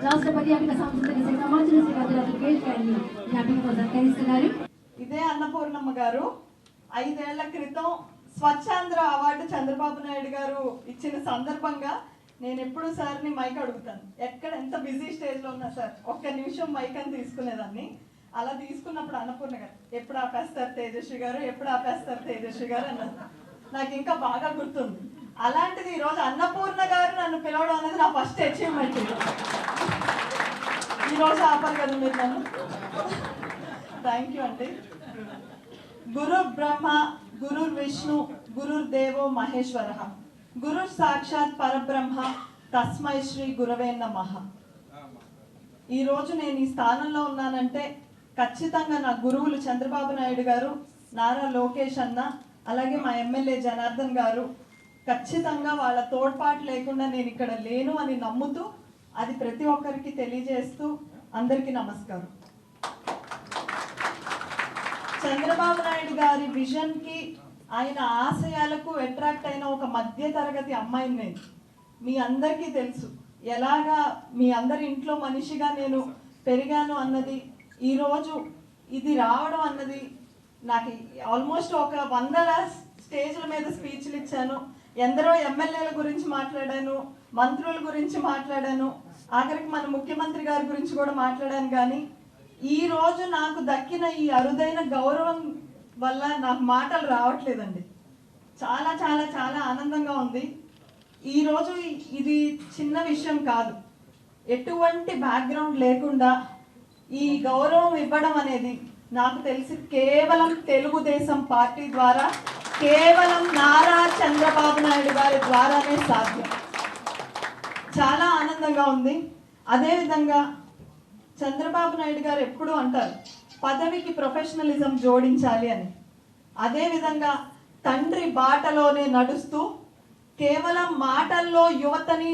రాష్ట్ర పర్యాటక సాంస్కృతిక శాఖ మంత్రి శ్రీ అదిరాజు కేట్ గారిని జ్ఞాపికతో సత్కరిస్తున్నారు. ఇదే అన్నపూర్ణమ్మ గారు 5 ఏళ్ల క్రితం స్వచ్ఛాంధ్ర అవార్డు చంద్రబాబు నాయుడు గారు ఇచ్చిన సందర్భంగా నేను ఎప్పుడు సార్ని మైక్ అడుగుతాను. ఎక్కడ ఎంత బిజీ స్టేజ్లో ఉన్నా సార్ ఒక్క నిమిషం మైక్ అని తీసుకునేదాన్ని. అలా తీసుకున్నప్పుడు అన్నపూర్ణ గారు ఎప్పుడు ఆపేస్తారు తేజస్వి గారు, ఎప్పుడు ఆపేస్తారు తేజస్వి గారు అన్నారు. నాకు ఇంకా బాగా గుర్తుంది. అలాంటిది ఈరోజు అన్నపూర్ణ గారు నన్ను పిలవడం అనేది నా ఫస్ట్ అచీవ్మెంట్. ఈరోజు ఆపారు కదా మీరు నన్ను. థ్యాంక్ యూ అండి. గురు బ్రహ్మ గురు విష్ణు గురుర్దేవో మహేశ్వర గురు సాక్షాత్ పరబ్రహ్మ తస్మై శ్రీ గురవే నమః. ఈరోజు నేను ఈ స్థానంలో ఉన్నానంటే ఖచ్చితంగా నా గురువులు చంద్రబాబు నాయుడు గారు, నారా లోకేష్ అన్న, అలాగే మా ఎమ్మెల్యే జనార్దన్ గారు ఖచ్చితంగా వాళ్ళ తోడ్పాటు లేకుండా నేను ఇక్కడ లేను అని నమ్ముతూ అది ప్రతి ఒక్కరికి తెలియజేస్తూ అందరికీ నమస్కారం. చంద్రబాబు నాయుడు గారి విజన్కి, ఆయన ఆశయాలకు అట్రాక్ట్ అయిన ఒక మధ్య తరగతి అమ్మాయిని నేను. మీ అందరికీ తెలుసు ఎలాగా మీ అందరి ఇంట్లో మనిషిగా నేను పెరిగాను అన్నది. ఈరోజు ఇది రావడం అన్నది నాకు ఆల్మోస్ట్ ఒక 100 స్టేజ్ల మీద స్పీచ్లు ఇచ్చాను. ఎందరో ఎమ్మెల్యేల గురించి మాట్లాడాను, మంత్రుల గురించి మాట్లాడాను, ఆఖరికి మన ముఖ్యమంత్రి గారి గురించి కూడా మాట్లాడాను. కానీ ఈరోజు నాకు దక్కిన ఈ అరుదైన గౌరవం వల్ల నాకు మాటలు రావట్లేదండి. చాలా చాలా చాలా ఆనందంగా ఉంది. ఈరోజు ఇది చిన్న విషయం కాదు. ఎటువంటి బ్యాక్గ్రౌండ్ లేకుండా ఈ గౌరవం ఇవ్వడం అనేది నాకు తెలిసి కేవలం తెలుగుదేశం పార్టీ ద్వారా, కేవలం నారా చంద్రబాబు నాయుడు గారి ద్వారానే సాధ్యం. చాలా ఆనందంగా ఉంది. అదేవిధంగా చంద్రబాబు నాయుడు గారు ఎప్పుడూ అంటారు పదవికి ప్రొఫెషనలిజం జోడించాలి అని. అదేవిధంగా తండ్రి బాటలోనే నడుస్తూ కేవలం మాటల్లో యువతని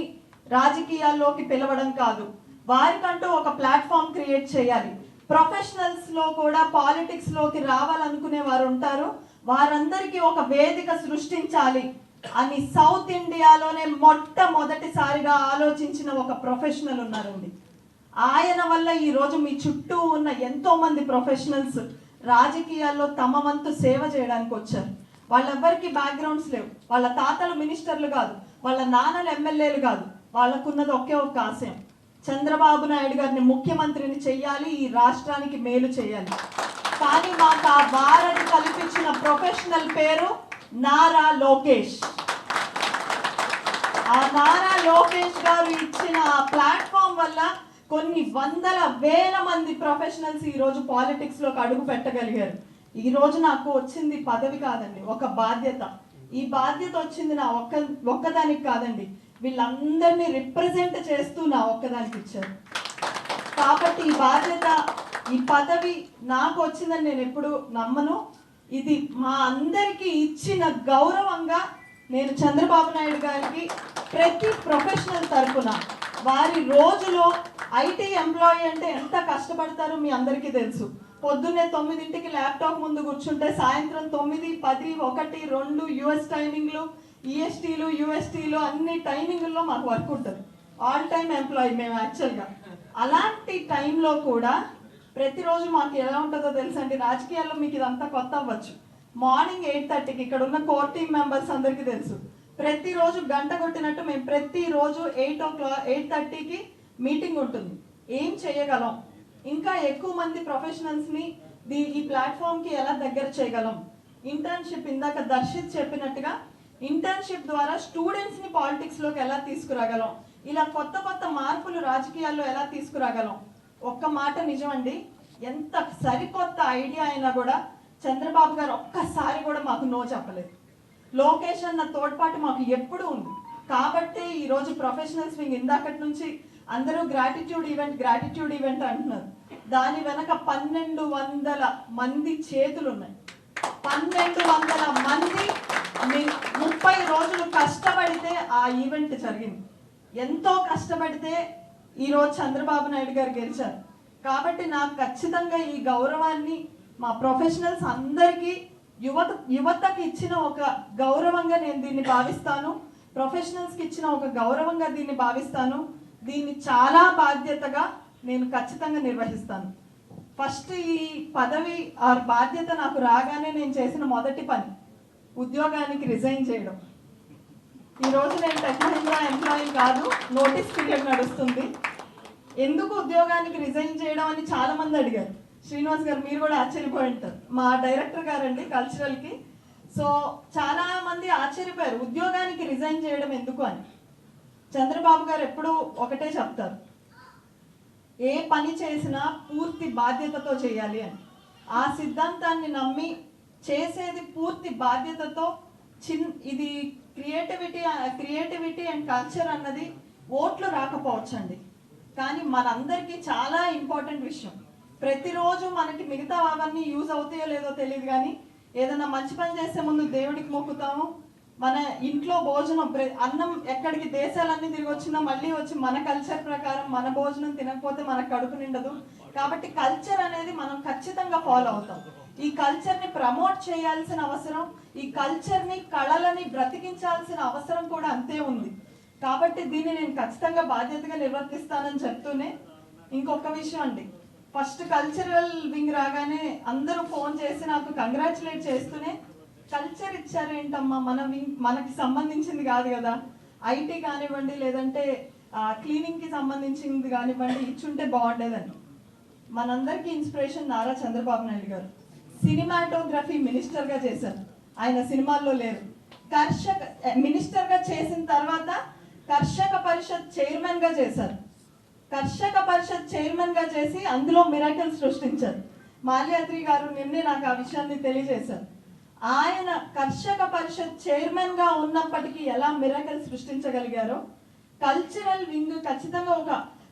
రాజకీయాల్లోకి పిలవడం కాదు, వారికంటూ ఒక ప్లాట్ఫామ్ క్రియేట్ చేయాలి. ప్రొఫెషనల్స్లో కూడా పాలిటిక్స్లోకి రావాలనుకునే వారు ఉంటారు, వారందరికీ ఒక వేదిక సృష్టించాలి అని సౌత్ ఇండియాలోనే మొట్టమొదటిసారిగా ఆలోచించిన ఒక ప్రొఫెషనల్ ఉన్నారండి. ఆయన వల్ల ఈరోజు మీ చుట్టూ ఉన్న ఎంతో మంది ప్రొఫెషనల్స్ రాజకీయాల్లో తమ వంతు సేవ చేయడానికి వచ్చారు. వాళ్ళెవ్వరికి బ్యాక్గ్రౌండ్స్ లేవు, వాళ్ళ తాతలు మినిస్టర్లు కాదు, వాళ్ళ నాన్నలు ఎమ్మెల్యేలు కాదు, వాళ్ళకున్నది ఒకే ఒక ఆశయం, చంద్రబాబు నాయుడు గారిని ముఖ్యమంత్రిని చెయ్యాలి, ఈ రాష్ట్రానికి మేలు చేయాలి. కానీ మాకు ఆ వారధి కల్పించిన ప్రొఫెషనల్ పేరు నారా లోకేష్. ఆ నారా లోకేష్ గారు ఇచ్చిన ఆ ప్లాట్ఫామ్ వల్ల కొన్ని వందల వేల మంది ప్రొఫెషనల్స్ ఈరోజు పాలిటిక్స్లోకి అడుగు పెట్టగలిగారు. ఈరోజు నాకు వచ్చింది పదవి కాదండి, ఒక బాధ్యత. ఈ బాధ్యత వచ్చింది నా ఒక్కదానికి కాదండి, వీళ్ళందరినీ రిప్రజెంట్ చేస్తూ నా ఒక్కదానికి ఇచ్చారు. కాబట్టి ఈ బాధ్యత, ఈ పదవి నాకు వచ్చిందని నేను ఎప్పుడు నమ్మను. ఇది మా అందరికీ ఇచ్చిన గౌరవంగా నేను చంద్రబాబు నాయుడు గారికి ప్రతి ప్రొఫెషనల్ తరఫున, వారి రోజులో ఐటీ ఎంప్లాయీ అంటే ఎంత కష్టపడతారో మీ అందరికీ తెలుసు. పొద్దున్నే 9ంటికి ల్యాప్టాప్ ముందు కూర్చుంటే సాయంత్రం 9, 10, 1, 2 యుఎస్ టైమింగ్లు, ఈఎస్టీలు, యూఎస్టీలు అన్ని టైమింగ్ల్లో మాకు వర్క్ ఉంటుంది. ఆల్ టైమ్ ఎంప్లాయీ మేము యాక్చువల్గా. అలాంటి టైంలో కూడా ప్రతిరోజు మాకు ఎలా ఉంటుందో తెలుసండి. రాజకీయాల్లో మీకు ఇదంతా కొత్త అవ్వచ్చు. మార్నింగ్ 8:30కి ఇక్కడ ఉన్న కోర్ టీమ్ మెంబర్స్ అందరికీ తెలుసు, ప్రతిరోజు గంట కొట్టినట్టు మేము ప్రతిరోజు 8:30కి మీటింగ్ ఉంటుంది. ఏం చేయగలం, ఇంకా ఎక్కువ మంది ప్రొఫెషనల్స్ని ఈ ప్లాట్ఫామ్కి ఎలా దగ్గర చేయగలం, ఇంటర్న్షిప్, ఇందాక దర్శిత్ చెప్పినట్టుగా ఇంటర్న్షిప్ ద్వారా స్టూడెంట్స్ని పాలిటిక్స్లోకి ఎలా తీసుకురాగలం, ఇలా కొత్త కొత్త మార్పులు రాజకీయాల్లో ఎలా తీసుకురాగలం. ఒక్క మాట నిజమండి, ఎంత సరికొత్త ఐడియా అయినా కూడా చంద్రబాబు గారు ఒక్కసారి కూడా మాకు నో చెప్పలేదు. లోకేష్ అన్న తోడ్పాటు మాకు ఎప్పుడూ ఉంది. కాబట్టి ఈరోజు ప్రొఫెషనల్స్ వింగ్ ఇందాకటి నుంచి అందరూ గ్రాటిట్యూడ్ ఈవెంట్ అంటున్నారు. దాని వెనక 1200 మంది చేతులు ఉన్నాయి. 1200 మంది 30 రోజులు కష్టపడితే ఆ ఈవెంట్ జరిగింది. ఎంతో కష్టపడితే ఈరోజు చంద్రబాబు నాయుడు గారు గెలిచారు. కాబట్టి నాకు ఖచ్చితంగా ఈ గౌరవాన్ని మా ప్రొఫెషనల్స్ అందరికీ, యువతకి ఇచ్చిన ఒక గౌరవంగా నేను దీన్ని భావిస్తాను. ప్రొఫెషనల్స్కి ఇచ్చిన ఒక గౌరవంగా దీన్ని భావిస్తాను. దీన్ని చాలా బాధ్యతగా నేను ఖచ్చితంగా నిర్వహిస్తాను. ఫస్ట్ ఈ పదవి ఆ బాధ్యత నాకు రాగానే నేను చేసిన మొదటి పని ఉద్యోగానికి రిజైన్ చేయడం. ఈరోజు నేను టెక్ మహీంద్రా ఎంప్లాయీ కాదు, నోటీస్ పీరియడ్ నడుస్తుంది. ఎందుకు ఉద్యోగానికి రిజైన్ చేయడం అని చాలా మంది అడిగారు. శ్రీనివాస్ గారు మీరు కూడా ఆశ్చర్యపోయి ఉంటారు, మా డైరెక్టర్ గారండి కల్చరల్కి. సో చాలా మంది ఆశ్చర్యపోయారు ఉద్యోగానికి రిజైన్ చేయడం ఎందుకు అని. చంద్రబాబు గారు ఎప్పుడూ ఒకటే చెప్తారు, ఏ పని చేసినా పూర్తి బాధ్యతతో చేయాలి అని. ఆ సిద్ధాంతాన్ని నమ్మి చేసేది పూర్తి బాధ్యతతో. ఇది క్రియేటివిటీ అండ్ కల్చర్ అన్నది ఓట్లు రాకపోవచ్చండి, కానీ మనందరికీ చాలా ఇంపార్టెంట్ విషయం. ప్రతిరోజు మనకి మిగతా అవన్నీ యూజ్ అవుతాయో లేదో తెలియదు, కానీ ఏదైనా మంచి పని చేసే ముందు దేవుడికి మొక్కుతాము. మన ఇంట్లో భోజనం అన్నం ఎక్కడికి దేశాలన్నీ తిరిగి వచ్చినా మళ్ళీ వచ్చి మన కల్చర్ ప్రకారం మన భోజనం తినకపోతే మనకు కడుపు నిండదు. కాబట్టి కల్చర్ అనేది మనం ఖచ్చితంగా ఫాలో అవుతాం. ఈ కల్చర్ని ప్రమోట్ చేయాల్సిన అవసరం, ఈ కల్చర్ని కళలని బ్రతికించాల్సిన అవసరం కూడా అంతే ఉంది. కాబట్టి దీన్ని నేను ఖచ్చితంగా బాధ్యతగా నిర్వర్తిస్తానని చెప్తూనే ఇంకొక విషయం అండి, ఫస్ట్ కల్చరల్ వింగ్ రాగానే అందరూ ఫోన్ చేసి నాకు కంగ్రాచులేట్ చేస్తూనే, కల్చర్ ఇచ్చారేంటమ్మా, మనకి సంబంధించింది కాదు కదా, ఐటీ కానివ్వండి లేదంటే క్లీనింగ్కి సంబంధించింది కానివ్వండి ఇచ్చుంటే బాగుండేదని. మనందరికీ ఇన్స్పిరేషన్ నారా చంద్రబాబు నాయుడు గారు. సినిమాటోగ్రఫీ మినిస్టర్గా చేశారు, ఆయన సినిమాల్లో లేరు. మినిస్టర్గా చేసిన తర్వాత కర్షక పరిషత్ చైర్మన్గా చేశారు. కర్షక పరిషత్ చైర్మన్గా చేసి అందులో మిరాకిల్ సృష్టించారు. మాల్యాద్రి గారు నిన్నే నాకు ఆ విషయాన్ని తెలియజేశారు. ఆయన కర్షక పరిషత్ చైర్మన్గా ఉన్నప్పటికీ ఎలా మిరాకిల్ సృష్టించగలిగారో, కల్చరల్ వింగ్ ఖచ్చితంగా ఒక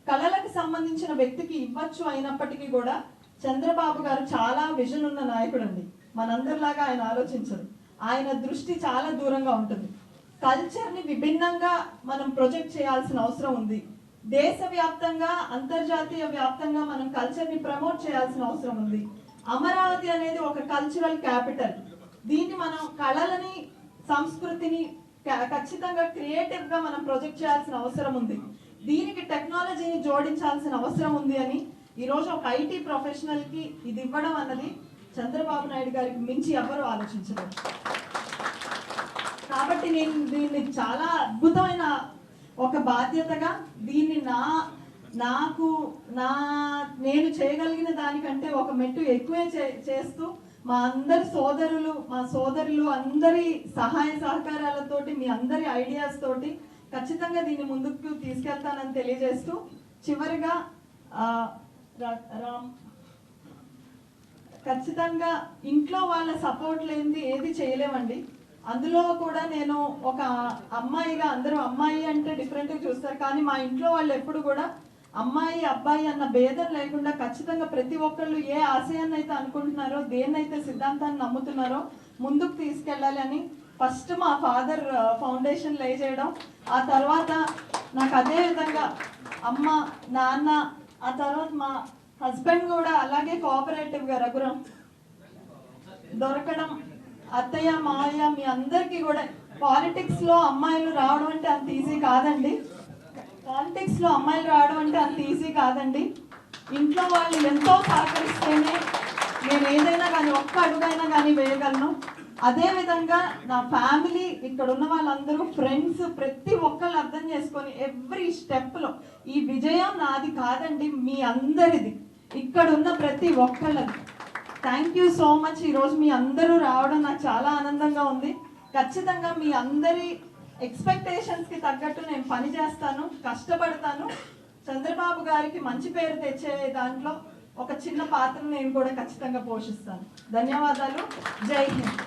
కళలకు సంబంధించిన వ్యక్తికి ఇవ్వచ్చు అయినప్పటికీ కూడా చంద్రబాబు గారు చాలా విజన్ ఉన్న నాయకుడు అండి. మనందరిలాగా ఆయన ఆలోచించరు, ఆయన దృష్టి చాలా దూరంగా ఉంటుంది. కల్చర్ని విభిన్నంగా మనం ప్రొజెక్ట్ చేయాల్సిన అవసరం ఉంది. దేశవ్యాప్తంగా అంతర్జాతీయ వ్యాప్తంగా మనం కల్చర్ని ప్రమోట్ చేయాల్సిన అవసరం ఉంది. అమరావతి అనేది ఒక కల్చరల్ క్యాపిటల్. దీన్ని మనం కళలని సంస్కృతిని ఖచ్చితంగా క్రియేటివ్గా మనం ప్రొజెక్ట్ చేయాల్సిన అవసరం ఉంది. దీనికి టెక్నాలజీని జోడించాల్సిన అవసరం ఉంది అని ఈరోజు ఒక ఐటీ ప్రొఫెషనల్కి ఇది ఇవ్వడం అన్నది చంద్రబాబు నాయుడు గారికి మించి ఎవరు ఆలోచించలేదు. కాబట్టి నేను దీన్ని చాలా అద్భుతమైన ఒక బాధ్యతగా దీన్ని నేను చేయగలిగిన దానికంటే ఒక మెట్టు ఎక్కువే చేస్తూ మా సోదరులు అందరి సహాయ సహకారాలతోటి, మీ అందరి ఐడియాస్ తోటి ఖచ్చితంగా దీన్ని ముందుకు తీసుకెళ్తానని తెలియజేస్తూ, చివరిగా ఖచ్చితంగా ఇంట్లో వాళ్ళ సపోర్ట్ లేనిది ఏది చేయలేమండి. అందులో కూడా నేను ఒక అమ్మాయిగా, అందరూ అమ్మాయి అంటే డిఫరెంట్గా చూస్తారు, కానీ మా ఇంట్లో వాళ్ళు ఎప్పుడు కూడా అమ్మాయి అబ్బాయి అన్న భేదం లేకుండా ఖచ్చితంగా ప్రతి ఒక్కళ్ళు ఏ ఆశయాన్ని అయితే అనుకుంటున్నారో, దేన్నైతే సిద్ధాంతాన్ని నమ్ముతున్నారో ముందుకు తీసుకెళ్ళాలి అని ఫస్ట్ మా ఫాదర్ ఫౌండేషన్ లే చేయడం, ఆ తర్వాత నాకు అదే విధంగా అమ్మ నాన్న, ఆ తర్వాత మా హస్బెండ్ కూడా అలాగే కోఆపరేటివ్గా రఘురాం దొరకడం, అత్తయ్య మావయ్య మీ అందరికీ కూడా. పాలిటిక్స్లో అమ్మాయిలు రావడం అంటే అంత ఈజీ కాదండి. ఇంట్లో వాళ్ళు ఎంతో సహకరిస్తేనే నేను ఏదైనా కానీ ఒక్క అడుగైనా కానీ వేయగలను. అదేవిధంగా నా ఫ్యామిలీ, ఇక్కడ ఉన్న వాళ్ళందరూ, ఫ్రెండ్స్, ప్రతి ఒక్కళ్ళు అర్థం చేసుకొని ఎవ్రీ స్టెప్లో ఈ విజయం నాది కాదండి, మీ అందరిది, ఇక్కడ ఉన్న ప్రతి ఒక్కళ్ళది. Thank you so much. ఈరోజు మీ అందరూ రావడం నాకు చాలా ఆనందంగా ఉంది. ఖచ్చితంగా మీ అందరి ఎక్స్పెక్టేషన్స్కి తగ్గట్టు నేను పని చేస్తాను, కష్టపడతాను. చంద్రబాబు గారికి మంచి పేరు తెచ్చే దాంట్లో ఒక చిన్న పాత్ర నేను కూడా ఖచ్చితంగా పోషిస్తాను. ధన్యవాదాలు. జై హింద్.